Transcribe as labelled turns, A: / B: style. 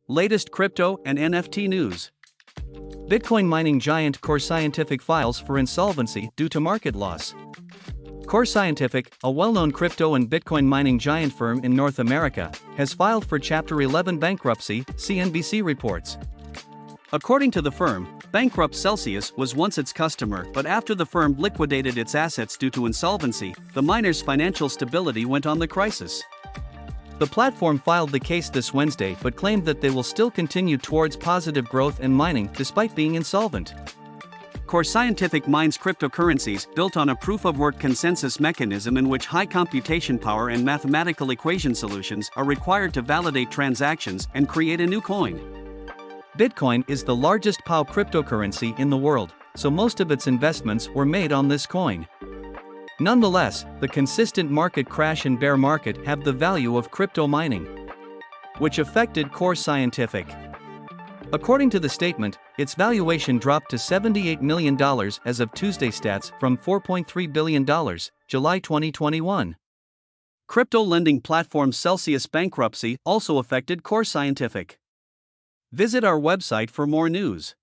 A: Latest crypto and NFT news. Bitcoin mining giant Core Scientific files for insolvency due to market loss. Core Scientific, a well-known crypto and Bitcoin mining giant firm in North America, has filed for Chapter 11 bankruptcy, CNBC reports. According to the firm, bankrupt Celsius was once its customer, but after the firm liquidated its assets due to insolvency, the miner's financial stability went on the crisis. The platform filed the case this Wednesday but claimed that they will still continue towards positive growth in mining despite being insolvent. Core Scientific mines cryptocurrencies built on a proof-of-work consensus mechanism in which high computation power and mathematical equation solutions are required to validate transactions and create a new coin. Bitcoin is the largest PoW cryptocurrency in the world, so most of its investments were made on this coin. Nonetheless, the consistent market crash and bear market have the value of crypto mining, which affected Core Scientific. According to the statement, its valuation dropped to $78 million as of Tuesday stats from $4.3 billion, July 2021. Crypto lending platform Celsius bankruptcy also affected Core Scientific. Visit our website for more news.